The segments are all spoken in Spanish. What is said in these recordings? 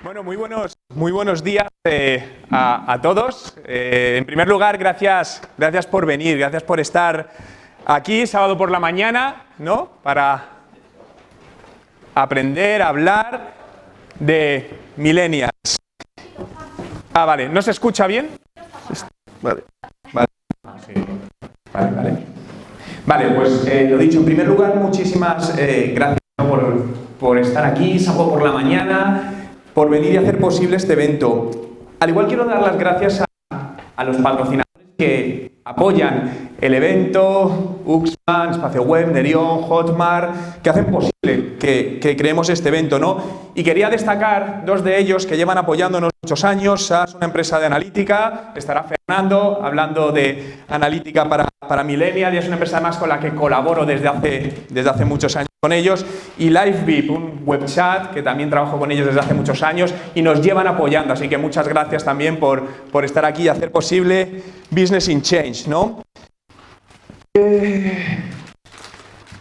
Bueno, muy buenos días a todos. En primer lugar, gracias por venir, gracias por estar aquí sábado por la mañana, ¿no? Para aprender a hablar de millennials. Vale, ¿no se escucha bien? Vale. Sí. Vale, pues lo dicho, en primer lugar, muchísimas gracias por estar aquí sábado por la mañana, por venir y hacer posible este evento. Al igual quiero dar las gracias a los patrocinadores que apoyan el evento, Uxman, Espacio Web, Nerion, Hotmart, que hacen posible que creemos este evento, ¿no? Y quería destacar dos de ellos que llevan apoyándonos muchos años. SAS, una empresa de analítica, estará Fernando hablando de analítica para Millennial, y es una empresa además con la que colaboro desde hace muchos años con ellos, y LiveVip, un web chat que también trabajo con ellos desde hace muchos años y nos llevan apoyando, así que muchas gracias también por estar aquí y hacer posible Business in Change, ¿no?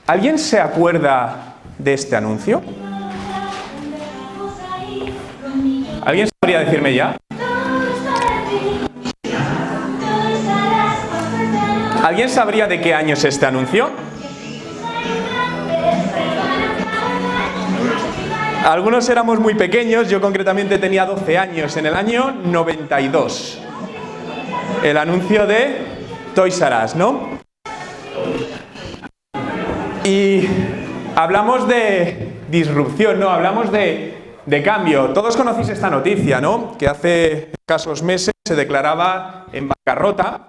¿Alguien se acuerda de este anuncio? ¿Alguien sabría decirme ya? ¿Alguien sabría de qué año es este anuncio? Algunos éramos muy pequeños, yo concretamente tenía 12 años, en el año 92. El anuncio de Toys R Us, ¿no? Y hablamos de disrupción, ¿no? Hablamos de cambio. Todos conocéis esta noticia, ¿no? Que hace escasos meses se declaraba en bancarrota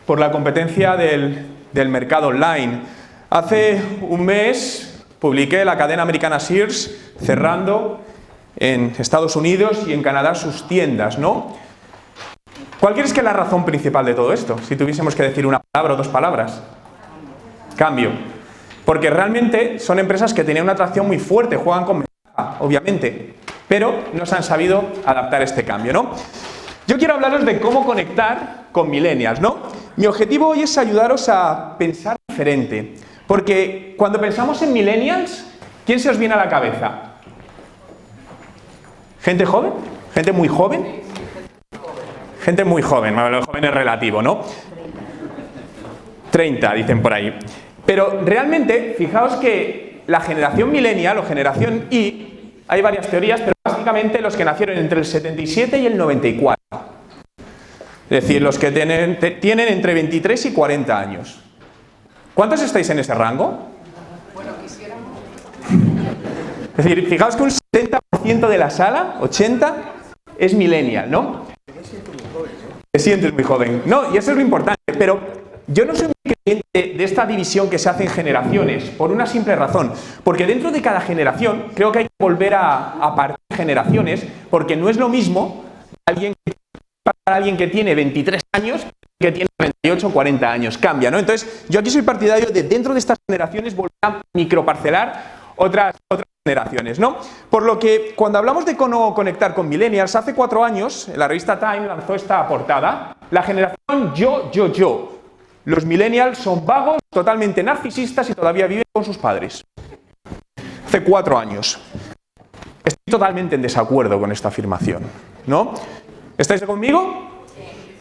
por la competencia del mercado online. Hace un mes publiqué la cadena americana Sears cerrando en Estados Unidos y en Canadá sus tiendas, ¿no? ¿Cuál crees que es la razón principal de todo esto? Si tuviésemos que decir una palabra o dos palabras. Cambio. Porque realmente son empresas que tenían una atracción muy fuerte, juegan con ventaja, obviamente, pero no se han sabido adaptar a este cambio, ¿no? Yo quiero hablaros de cómo conectar con millennials, ¿no? Mi objetivo hoy es ayudaros a pensar diferente. Porque cuando pensamos en millennials, ¿quién se os viene a la cabeza? ¿Gente joven? ¿Gente muy joven? Gente muy joven, lo joven es relativo, ¿no? 30, dicen por ahí. Pero realmente, fijaos que la generación millennial o generación Y, hay varias teorías, pero básicamente los que nacieron entre el 77 y el 94. Es decir, los que tienen entre 23 y 40 años. ¿Cuántos estáis en ese rango? Bueno, quisiéramos. Es decir, fijaos que un 70% de la sala, 80%, es millennial, ¿no? Te sientes muy joven. No, y eso es lo importante, pero yo no soy muy creyente de esta división que se hace en generaciones, por una simple razón. Porque dentro de cada generación, creo que hay que volver a partir generaciones, porque no es lo mismo para alguien que tiene 23 años que tiene 38 o 40 años, cambia, ¿no? Entonces, yo aquí soy partidario de dentro de estas generaciones volver a microparcelar otras generaciones, ¿no? Por lo que, cuando hablamos de cómo conectar con millennials, hace 4 años, la revista Time lanzó esta portada, la generación yo. Los millennials son vagos, totalmente narcisistas y todavía viven con sus padres. Hace 4 años. Estoy totalmente en desacuerdo con esta afirmación, ¿no? ¿Estáis conmigo?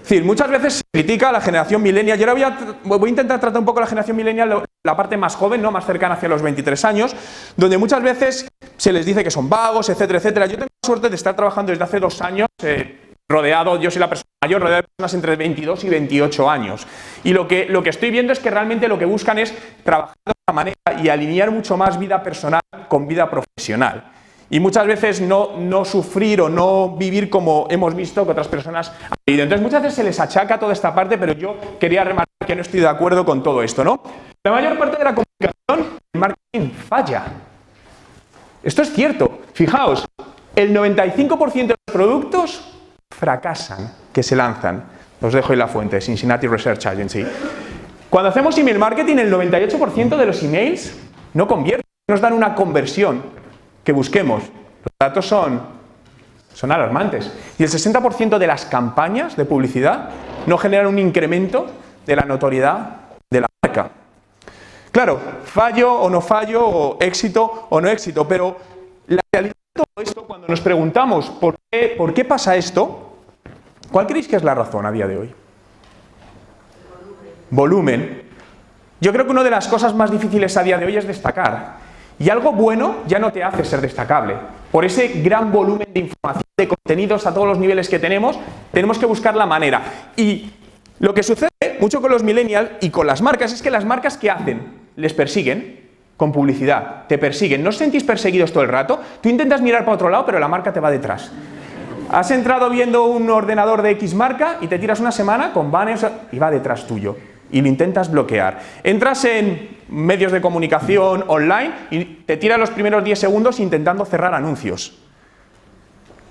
Es decir, muchas veces se critica a la generación millennial. Yo ahora voy a intentar tratar un poco la generación millennial, la parte más joven, ¿no? Más cercana hacia los 23 años, donde muchas veces se les dice que son vagos, etcétera, etcétera. Yo tengo la suerte de estar trabajando desde hace 2 años, yo soy la persona mayor, rodeado de personas entre 22 y 28 años. Y lo que estoy viendo es que realmente lo que buscan es trabajar de una manera y alinear mucho más vida personal con vida profesional. Y muchas veces no sufrir o no vivir como hemos visto que otras personas han vivido. Entonces muchas veces se les achaca toda esta parte, pero yo quería remarcar que no estoy de acuerdo con todo esto, ¿no? La mayor parte de la comunicación, el marketing falla. Esto es cierto. Fijaos, el 95% de los productos fracasan, que se lanzan. Os dejo ahí la fuente, Cincinnati Research Agency. Cuando hacemos email marketing, el 98% de los emails no convierten, nos dan una conversión que busquemos. Los datos son alarmantes. Y el 60% de las campañas de publicidad no generan un incremento de la notoriedad de la marca. Claro, fallo o no fallo, o éxito o no éxito, pero la realidad todo esto, cuando nos preguntamos por qué pasa esto, ¿cuál creéis que es la razón a día de hoy? Volumen. Yo creo que una de las cosas más difíciles a día de hoy es destacar. Y algo bueno ya no te hace ser destacable. Por ese gran volumen de información, de contenidos a todos los niveles que tenemos que buscar la manera. Y lo que sucede mucho con los millennials y con las marcas es que las marcas, ¿qué hacen? Les persiguen con publicidad, te persiguen. ¿No os sentís perseguidos todo el rato? Tú intentas mirar para otro lado, pero la marca te va detrás. Has entrado viendo un ordenador de X marca y te tiras una semana con banners y va detrás tuyo. Y lo intentas bloquear. Entras en medios de comunicación online y te tiras los primeros 10 segundos intentando cerrar anuncios.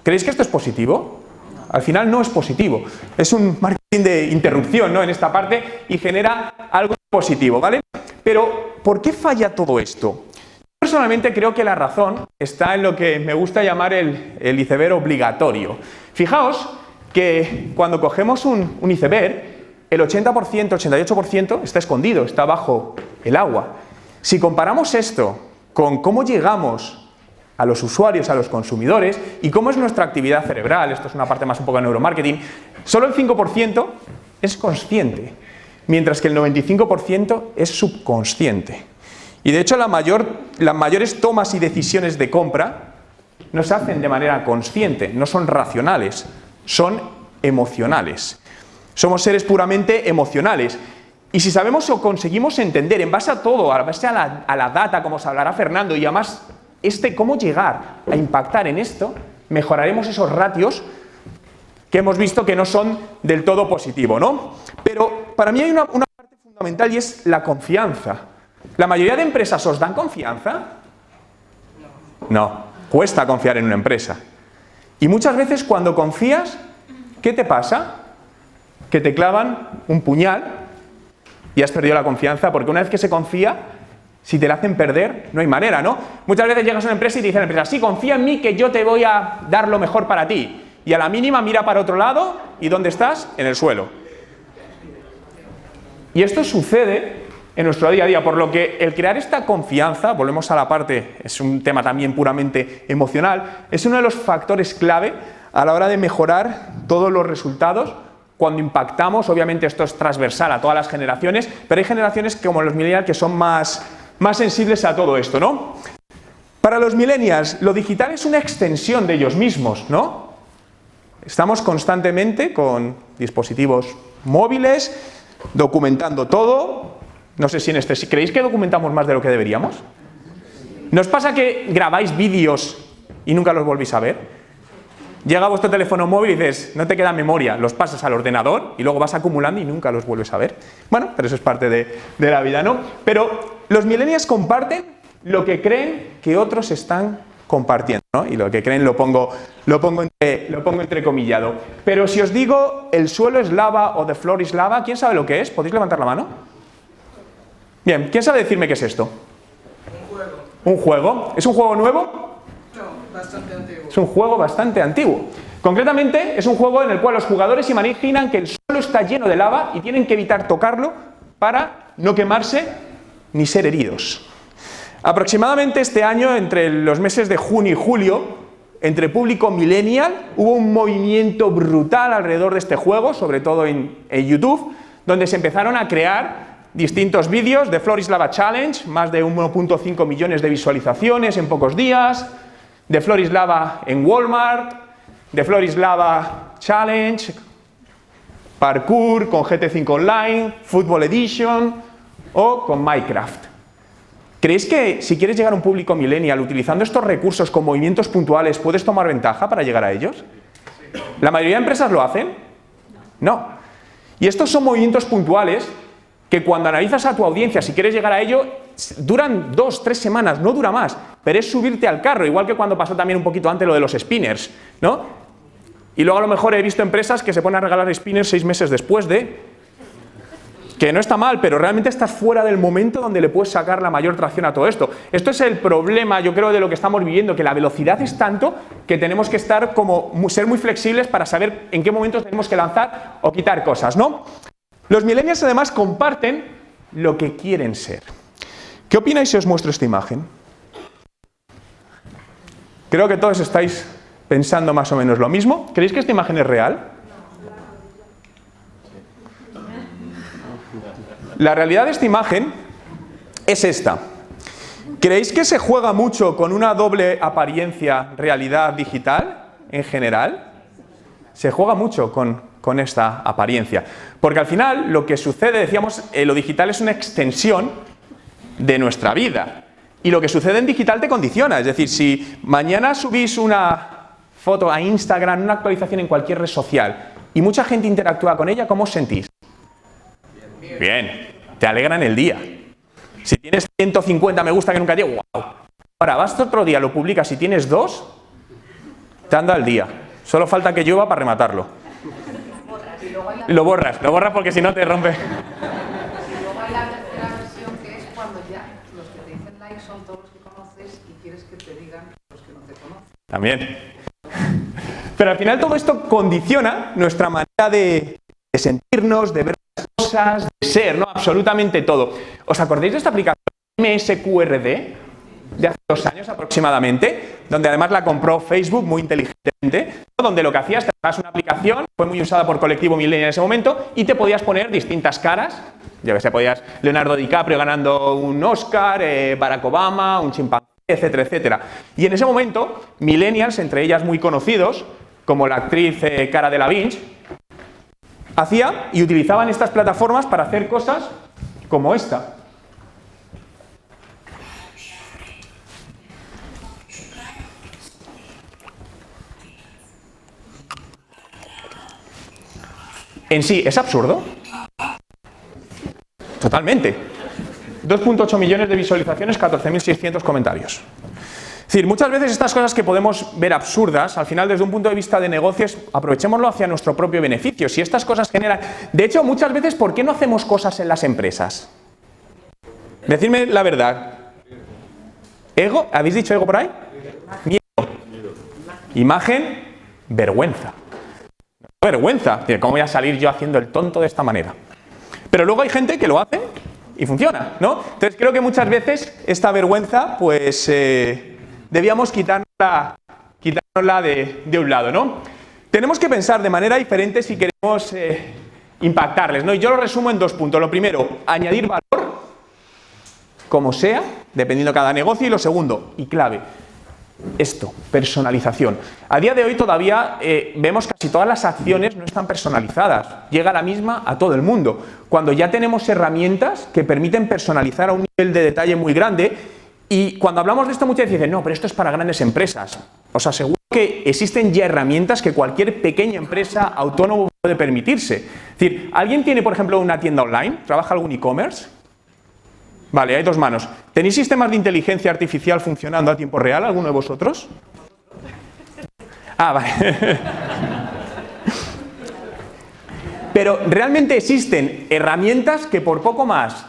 ¿Creéis que esto es positivo? Al final no es positivo. Es un marketing de interrupción, ¿no? En esta parte y genera algo positivo, ¿vale? Pero, ¿por qué falla todo esto? Yo personalmente creo que la razón está en lo que me gusta llamar el iceberg obligatorio. Fijaos que cuando cogemos un iceberg, el 80%, 88% está escondido, está bajo el agua. Si comparamos esto con cómo llegamos a los usuarios, a los consumidores, y cómo es nuestra actividad cerebral, esto es una parte más un poco de neuromarketing, solo el 5% es consciente, mientras que el 95% es subconsciente. Y de hecho las mayores tomas y decisiones de compra no se hacen de manera consciente, no son racionales, son emocionales. Somos seres puramente emocionales. Y si sabemos o conseguimos entender en base a todo, a base a la data, como os hablará Fernando, y además cómo llegar a impactar en esto, mejoraremos esos ratios que hemos visto que no son del todo positivos, ¿no? Pero para mí hay una parte fundamental y es la confianza. ¿La mayoría de empresas os dan confianza? No, cuesta confiar en una empresa. Y muchas veces cuando confías, ¿qué te pasa? Que te clavan un puñal y has perdido la confianza, porque una vez que se confía, si te la hacen perder, no hay manera, ¿no? Muchas veces llegas a una empresa y te dice la empresa, sí, confía en mí que yo te voy a dar lo mejor para ti. Y a la mínima mira para otro lado y ¿dónde estás? En el suelo. Y esto sucede en nuestro día a día, por lo que el crear esta confianza, volvemos a la parte, es un tema también puramente emocional, es uno de los factores clave a la hora de mejorar todos los resultados. Cuando impactamos, obviamente esto es transversal a todas las generaciones, pero hay generaciones como los millennials que son más sensibles a todo esto, ¿no? Para los millennials, lo digital es una extensión de ellos mismos, ¿no? Estamos constantemente con dispositivos móviles, documentando todo. No sé si ¿creéis que documentamos más de lo que deberíamos? ¿Nos pasa que grabáis vídeos y nunca los volvéis a ver? Llega vuestro teléfono móvil y dices, no te queda memoria, los pasas al ordenador y luego vas acumulando y nunca los vuelves a ver. Bueno, pero eso es parte de la vida, ¿no? Pero los millennials comparten lo que creen que otros están compartiendo, ¿no? Y lo que creen lo pongo entrecomillado. Pero si os digo el suelo es lava o the floor is lava, ¿quién sabe lo que es? ¿Podéis levantar la mano? Bien, ¿quién sabe decirme qué es esto? Un juego. ¿Un juego? ¿Es un juego nuevo? No, bastante antiguo. Es un juego bastante antiguo. Concretamente, es un juego en el cual los jugadores imaginan que el suelo está lleno de lava y tienen que evitar tocarlo para no quemarse ni ser heridos. Aproximadamente este año, entre los meses de junio y julio, entre público millennial, hubo un movimiento brutal alrededor de este juego, sobre todo en YouTube, donde se empezaron a crear distintos vídeos de Floor is Lava Challenge, más de 1.5 millones de visualizaciones en pocos días, de Floor is Lava en Walmart, de Floor is Lava Challenge, parkour con GT5 Online, Football Edition o con Minecraft. ¿Creéis que si quieres llegar a un público millennial utilizando estos recursos con movimientos puntuales puedes tomar ventaja para llegar a ellos? ¿La mayoría de empresas lo hacen? No. Y estos son movimientos puntuales que cuando analizas a tu audiencia, si quieres llegar a ello, duran 2-3 semanas, no dura más, pero es subirte al carro, igual que cuando pasó también un poquito antes lo de los spinners, ¿no? Y luego a lo mejor he visto empresas que se ponen a regalar spinners 6 meses después de... Que no está mal, pero realmente estás fuera del momento donde le puedes sacar la mayor tracción a todo esto. Esto es el problema, yo creo, de lo que estamos viviendo, que la velocidad es tanto que tenemos que estar ser muy flexibles para saber en qué momentos tenemos que lanzar o quitar cosas, ¿no? Los millennials además comparten lo que quieren ser. ¿Qué opináis si os muestro esta imagen? Creo que todos estáis pensando más o menos lo mismo. ¿Creéis que esta imagen es real? La realidad de esta imagen es esta. ¿Creéis que se juega mucho con una doble apariencia realidad digital en general? Se juega mucho con esta apariencia. Porque al final lo que sucede, decíamos, lo digital es una extensión de nuestra vida. Y lo que sucede en digital te condiciona. Es decir, si mañana subís una foto a Instagram, una actualización en cualquier red social, y mucha gente interactúa con ella, ¿cómo os sentís? Bien, te alegran el día. Si tienes 150 me gusta que nunca llegue, ¡wow! Ahora, vas otro día, lo publicas y tienes 2, te anda al día. Solo falta que llueva para rematarlo. Lo borras porque si no te rompe. Y luego hay la tercera versión, que es cuando ya los que te dicen like son todos los que conoces y quieres que te digan los que no te conocen. También. Pero al final todo esto condiciona nuestra manera de sentirnos, de ver las cosas, de ser, ¿no? Absolutamente todo. ¿Os acordáis de esta aplicación MSQRD? De hace 2 años aproximadamente, donde además la compró Facebook muy inteligentemente, donde lo que hacías, te bajabas una aplicación, fue muy usada por colectivo millennial en ese momento, y te podías poner distintas caras. Yo que sé, podías Leonardo DiCaprio ganando un Oscar, Barack Obama, un chimpancé, etcétera, etcétera. Y en ese momento, millennials, entre ellas muy conocidos, como la actriz Cara Delevingne, hacía y utilizaban estas plataformas para hacer cosas como esta. En sí, ¿es absurdo? Totalmente. 2.8 millones de visualizaciones, 14.600 comentarios. Es decir, muchas veces estas cosas que podemos ver absurdas, al final desde un punto de vista de negocios, aprovechémoslo hacia nuestro propio beneficio. Si estas cosas generan... De hecho, muchas veces, ¿por qué no hacemos cosas en las empresas? Decidme la verdad. ¿Ego? ¿Habéis dicho ego por ahí? Miedo. Imagen, vergüenza. Vergüenza. ¿Cómo voy a salir yo haciendo el tonto de esta manera? Pero luego hay gente que lo hace y funciona, ¿no? Entonces creo que muchas veces esta vergüenza, pues debíamos quitárnosla de un lado, ¿no? Tenemos que pensar de manera diferente si queremos impactarles, ¿no? Y yo lo resumo en 2 puntos. Lo primero, añadir valor, como sea, dependiendo de cada negocio. Y lo segundo, y clave, esto, personalización. A día de hoy todavía vemos que casi todas las acciones no están personalizadas. Llega la misma a todo el mundo. Cuando ya tenemos herramientas que permiten personalizar a un nivel de detalle muy grande, y cuando hablamos de esto muchas veces dicen, no, pero esto es para grandes empresas. Os aseguro que existen ya herramientas que cualquier pequeña empresa autónomo puede permitirse. Es decir, ¿alguien tiene, por ejemplo, una tienda online? ¿Trabaja algún e-commerce? Vale, hay 2 manos. ¿Tenéis sistemas de inteligencia artificial funcionando a tiempo real, alguno de vosotros? Ah, vale. Pero realmente existen herramientas que por poco más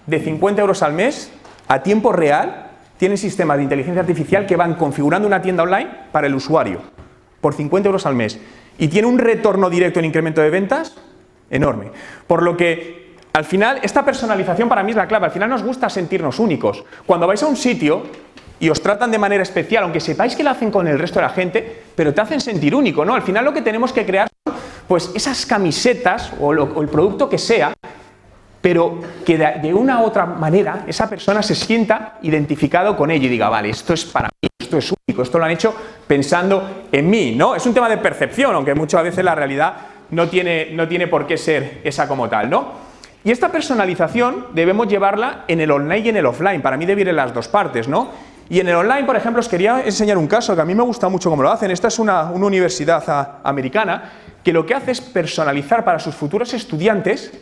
de 50 euros al mes, a tiempo real, tienen sistemas de inteligencia artificial que van configurando una tienda online para el usuario, por 50 euros al mes. Y tiene un retorno directo en incremento de ventas enorme. Por lo que... Al final, esta personalización para mí es la clave. Al final nos gusta sentirnos únicos. Cuando vais a un sitio y os tratan de manera especial, aunque sepáis que lo hacen con el resto de la gente, pero te hacen sentir único, ¿no? Al final lo que tenemos que crear son, pues, esas camisetas o el producto que sea, pero que de una u otra manera esa persona se sienta identificado con ello y diga, vale, esto es para mí, esto es único, esto lo han hecho pensando en mí, ¿no? Es un tema de percepción, aunque muchas veces la realidad no tiene por qué ser esa como tal, ¿no? Y esta personalización debemos llevarla en el online y en el offline. Para mí debe ir en las 2 partes, ¿no? Y en el online, por ejemplo, os quería enseñar un caso que a mí me gusta mucho cómo lo hacen. Esta es una universidad americana que lo que hace es personalizar para sus futuros estudiantes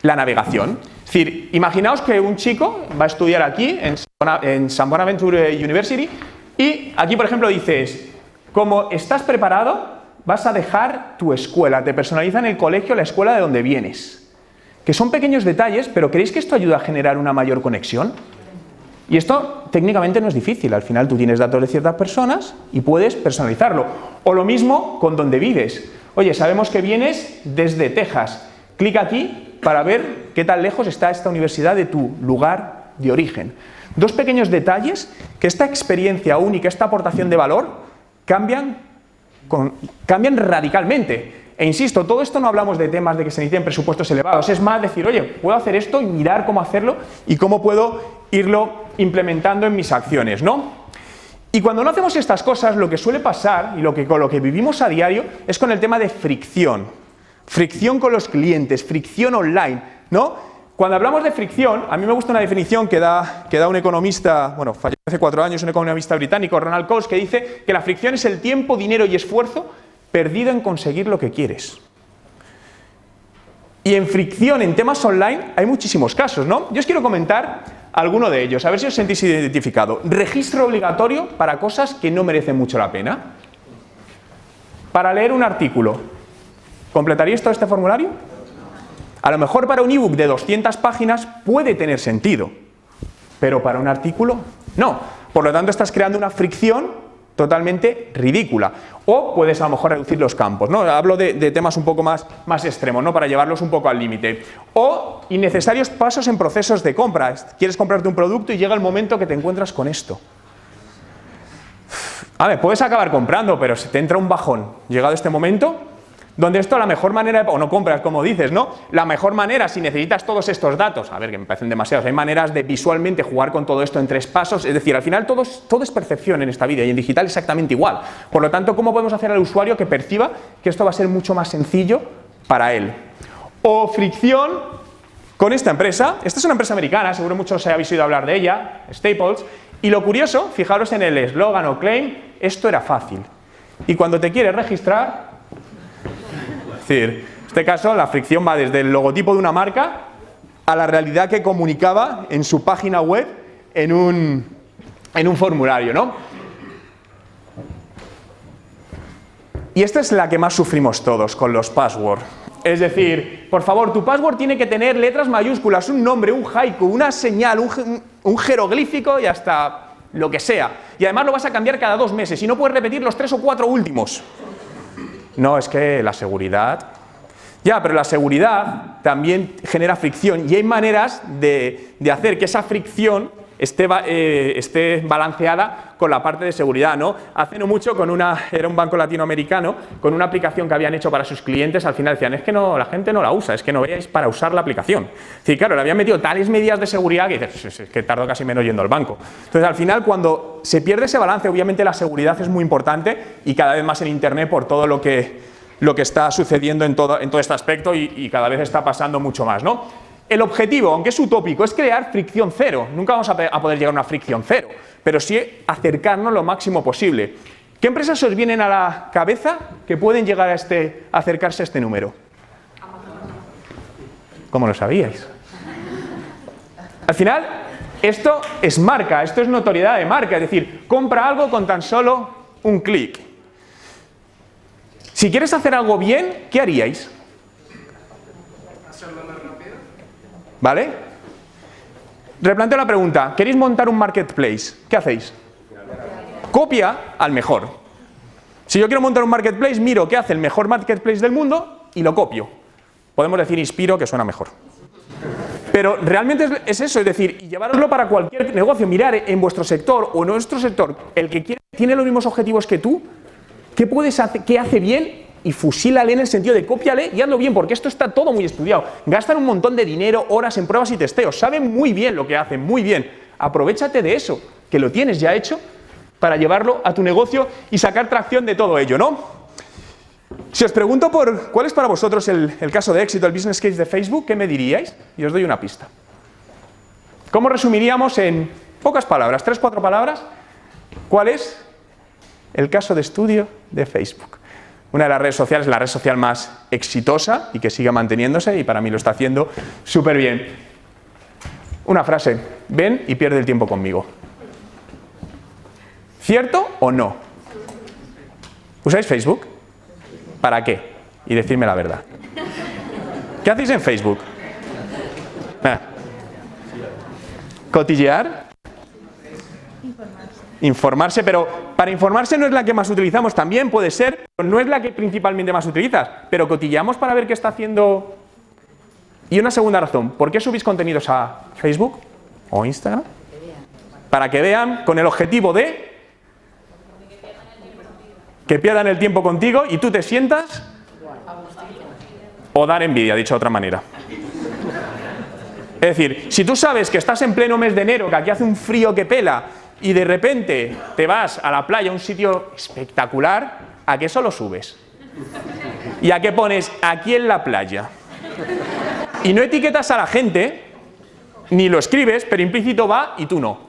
la navegación. Es decir, imaginaos que un chico va a estudiar aquí, en St. Bonaventure University, y aquí, por ejemplo, dices, como estás preparado, vas a dejar tu escuela. Te personalizan el colegio, la escuela de donde vienes. Que son pequeños detalles, pero ¿creéis que esto ayuda a generar una mayor conexión? Y esto técnicamente no es difícil. Al final tú tienes datos de ciertas personas y puedes personalizarlo. O lo mismo con donde vives. Oye, sabemos que vienes desde Texas. Clica aquí para ver qué tan lejos está esta universidad de tu lugar de origen. Dos pequeños detalles que esta experiencia única, esta aportación de valor, cambian radicalmente. E insisto, todo esto no hablamos de temas de que se necesiten presupuestos elevados, es más decir, oye, puedo hacer esto y mirar cómo hacerlo y cómo puedo irlo implementando en mis acciones, ¿no? Y cuando no hacemos estas cosas, lo que suele pasar, y con lo que vivimos a diario, es con el tema de fricción. Fricción con los clientes, fricción online, ¿no? Cuando hablamos de fricción, a mí me gusta una definición que da un economista, bueno, falleció hace 4 años, un economista británico, Ronald Coase, que dice que la fricción es el tiempo, dinero y esfuerzo perdido en conseguir lo que quieres. Y en fricción, en temas online, hay muchísimos casos, ¿no? Yo os quiero comentar alguno de ellos, a ver si os sentís identificado. Registro obligatorio para cosas que no merecen mucho la pena. Para leer un artículo, ¿completaríais todo este formulario? A lo mejor para un ebook de 200 páginas puede tener sentido, pero para un artículo, no. Por lo tanto, estás creando una fricción totalmente ridícula. O puedes a lo mejor reducir los campos, ¿no? Hablo de temas un poco más extremos, ¿no? Para llevarlos un poco al límite. O innecesarios pasos en procesos de compra. Quieres comprarte un producto y llega el momento que te encuentras con esto. A ver, puedes acabar comprando, pero se te entra un bajón. Llegado este momento, donde esto la mejor manera, o no compras como dices, ¿no? La mejor manera, si necesitas todos estos datos, a ver, que me parecen demasiados, hay maneras de visualmente jugar con todo esto en 3 pasos, es decir, al final todo es percepción en esta vida y en digital exactamente igual. Por lo tanto, ¿cómo podemos hacer al usuario que perciba que esto va a ser mucho más sencillo para él? O fricción con esta empresa. Esta es una empresa americana, seguro muchos habéis oído hablar de ella, Staples, y lo curioso, fijaros en el eslogan o claim, esto era fácil. Y cuando te quieres registrar, es decir, en este caso la fricción va desde el logotipo de una marca a la realidad que comunicaba en su página web en un formulario, ¿no? Y esta es la que más sufrimos todos con los passwords. Es decir, por favor, tu password tiene que tener letras mayúsculas, un nombre, un haiku, una señal, un jeroglífico y hasta lo que sea. Y además lo vas a cambiar cada 2 meses y no puedes repetir los 3 o 4 últimos. No, es que la seguridad... Ya, pero la seguridad también genera fricción y hay maneras de hacer que esa fricción esté balanceada con la parte de seguridad, ¿no? Hace no mucho era un banco latinoamericano, con una aplicación que habían hecho para sus clientes, al final decían, es que no, la gente no la usa, es que no veáis para usar la aplicación. Es decir, claro, le habían metido tales medidas de seguridad que dices, es que tardo casi menos yendo al banco. Entonces, al final, cuando se pierde ese balance, obviamente la seguridad es muy importante y cada vez más en Internet por todo lo que está sucediendo en todo este aspecto y cada vez está pasando mucho más, ¿no? El objetivo, aunque es utópico, es crear fricción cero. Nunca vamos a poder llegar a una fricción cero, pero sí acercarnos lo máximo posible. ¿Qué empresas os vienen a la cabeza que pueden llegar a acercarse a este número? ¿Cómo lo sabíais? Al final, esto es marca, esto es notoriedad de marca, es decir, compra algo con tan solo un clic. Si quieres hacer algo bien, ¿qué haríais? Hacerlo más rápido. ¿Vale? Replanteo la pregunta. ¿Queréis montar un marketplace? ¿Qué hacéis? Copia al mejor. Si yo quiero montar un marketplace, miro qué hace el mejor marketplace del mundo y lo copio. Podemos decir inspiro, que suena mejor. Pero realmente es eso, es decir, y llevároslo para cualquier negocio. Mirar en vuestro sector o en nuestro sector, el que tiene los mismos objetivos que tú, ¿qué puedes hacer, qué hace bien? Y fusílale en el sentido de cópiale y hazlo bien, porque esto está todo muy estudiado. Gastan un montón de dinero, horas en pruebas y testeos. Saben muy bien lo que hacen, muy bien. Aprovéchate de eso, que lo tienes ya hecho, para llevarlo a tu negocio y sacar tracción de todo ello, ¿no? Si os pregunto por cuál es para vosotros el caso de éxito, el business case de Facebook, ¿qué me diríais? Y os doy una pista. ¿Cómo resumiríamos en pocas palabras, 3 o 4 palabras, cuál es el caso de estudio de Facebook? Una de las redes sociales, la red social más exitosa y que sigue manteniéndose y para mí lo está haciendo súper bien. Una frase, ven y pierde el tiempo conmigo. ¿Cierto o no? ¿Usáis Facebook? ¿Para qué? Y decidme la verdad. ¿Qué hacéis en Facebook? ¿Cotillear? Informarse, pero para informarse no es la que más utilizamos, también puede ser, pero no es la que principalmente más utilizas, pero cotilleamos para ver qué está haciendo. Y una segunda razón, ¿por qué subís contenidos a Facebook? o Instagram, para que vean con el objetivo de que pierdan el tiempo contigo y tú te sientas o dar envidia, dicho de otra manera. Es decir, si tú sabes que estás en pleno mes de enero, que aquí hace un frío que pela, y de repente te vas a la playa, a un sitio espectacular, ¿a qué solo subes? ¿Y a qué pones aquí en la playa? Y no etiquetas a la gente, ni lo escribes, pero implícito va y tú no.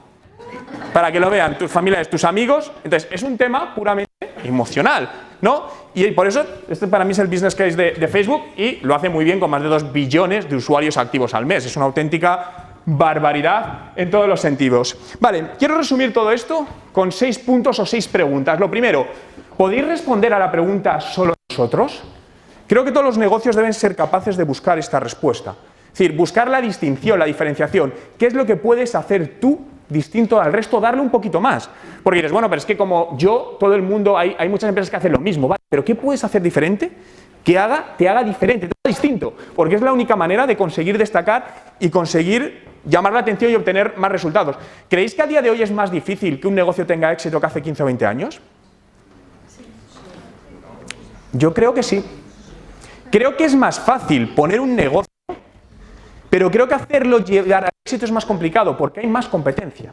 Para que lo vean tus familiares, tus amigos. Entonces, es un tema puramente emocional, ¿no? Y por eso, este para mí es el business case de Facebook y lo hace muy bien con más de 2 billones de usuarios activos al mes. Es una auténtica barbaridad en todos los sentidos. Vale, quiero resumir todo esto con 6 puntos o 6 preguntas. Lo primero, ¿podéis responder a la pregunta solo nosotros? Creo que todos los negocios deben ser capaces de buscar esta respuesta. Es decir, buscar la distinción, la diferenciación. ¿Qué es lo que puedes hacer tú distinto al resto? Darle un poquito más. Porque dices, bueno, pero es que como yo, todo el mundo, hay muchas empresas que hacen lo mismo, ¿vale? Pero ¿qué puedes hacer diferente? Que te haga diferente, te haga distinto. Porque es la única manera de conseguir destacar y conseguir llamar la atención y obtener más resultados. ¿Creéis que a día de hoy es más difícil que un negocio tenga éxito que hace 15 o 20 años? Yo creo que sí. Creo que es más fácil poner un negocio, pero creo que hacerlo llegar al éxito es más complicado porque hay más competencia.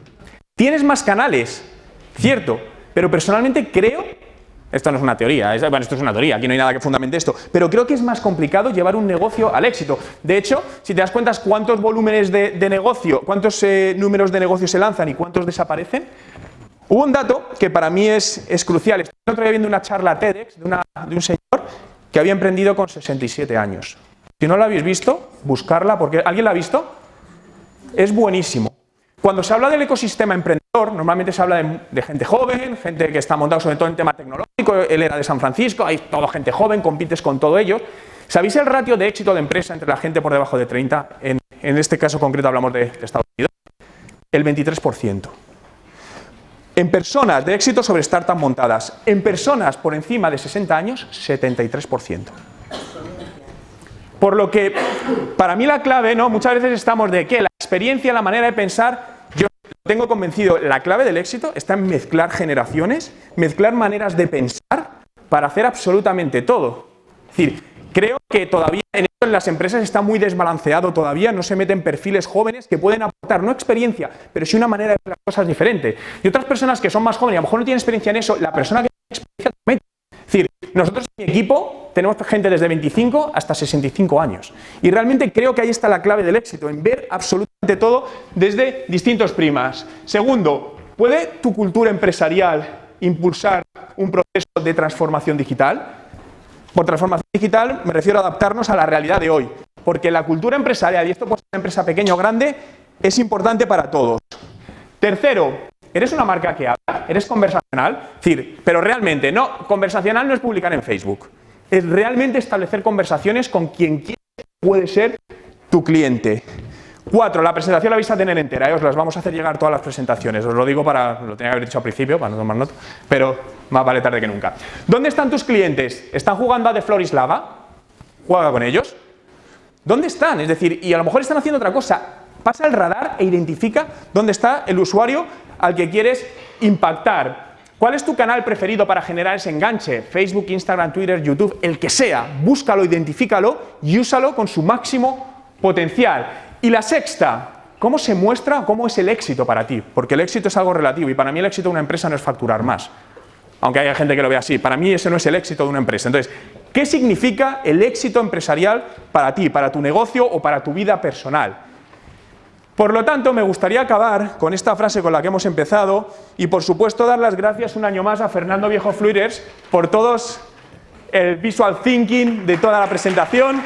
Tienes más canales, cierto, pero personalmente creo, esto no es una teoría, bueno, esto es una teoría, aquí no hay nada que fundamente esto, pero creo que es más complicado llevar un negocio al éxito. De hecho, si te das cuenta cuántos volúmenes de negocio, cuántos números de negocio se lanzan y cuántos desaparecen, hubo un dato que para mí es crucial. Estoy el otro día viendo una charla TEDx de un señor que había emprendido con 67 años. Si no la habéis visto, buscarla, porque ¿alguien la ha visto? Es buenísimo. Cuando se habla del ecosistema emprendedor, normalmente se habla de gente joven, gente que está montada sobre todo en tema tecnológico. Él era de San Francisco, hay toda gente joven, compites con todo ello. ¿Sabéis el ratio de éxito de empresa entre la gente por debajo de 30? En este caso concreto hablamos de Estados Unidos. El 23%. En personas de éxito sobre startups montadas. En personas por encima de 60 años, 73%. Por lo que, para mí la clave, ¿no? Muchas veces estamos de que la experiencia, la manera de pensar, yo tengo convencido, la clave del éxito está en mezclar generaciones, mezclar maneras de pensar para hacer absolutamente todo. Es decir, creo que todavía en las empresas está muy desbalanceado todavía, no se meten perfiles jóvenes que pueden aportar, no experiencia, pero sí una manera de ver las cosas diferente. Y otras personas que son más jóvenes y a lo mejor no tienen experiencia en eso, la persona que tiene experiencia te mete. Es decir, nosotros en mi equipo tenemos gente desde 25 hasta 65 años. Y realmente creo que ahí está la clave del éxito, en ver absolutamente todo desde distintos prismas. Segundo, ¿puede tu cultura empresarial impulsar un proceso de transformación digital? Por transformación digital me refiero a adaptarnos a la realidad de hoy. Porque la cultura empresarial, y esto puede ser una empresa pequeña o grande, es importante para todos. Tercero, ¿eres una marca que habla? ¿Eres conversacional? Es decir, pero realmente, no, conversacional no es publicar en Facebook. Es realmente establecer conversaciones con quien puede ser tu cliente. 4, la presentación la vais a tener entera, os las vamos a hacer llegar todas las presentaciones. Os lo digo lo tenía que haber dicho al principio, para no tomar nota, pero más vale tarde que nunca. ¿Dónde están tus clientes? ¿Están jugando a The Floor is Lava? Juega con ellos. ¿Dónde están? Es decir, y a lo mejor están haciendo otra cosa. Pasa el radar e identifica dónde está el usuario al que quieres impactar. ¿Cuál es tu canal preferido para generar ese enganche? Facebook, Instagram, Twitter, YouTube, el que sea. Búscalo, identifícalo y úsalo con su máximo potencial. Y la sexta, ¿cómo se muestra, cómo es el éxito para ti? Porque el éxito es algo relativo y para mí el éxito de una empresa no es facturar más. Aunque haya gente que lo vea así, para mí ese no es el éxito de una empresa. Entonces, ¿qué significa el éxito empresarial para ti, para tu negocio o para tu vida personal? Por lo tanto, me gustaría acabar con esta frase con la que hemos empezado y, por supuesto, dar las gracias un año más a Fernando Viejo Fluires por todos el visual thinking de toda la presentación.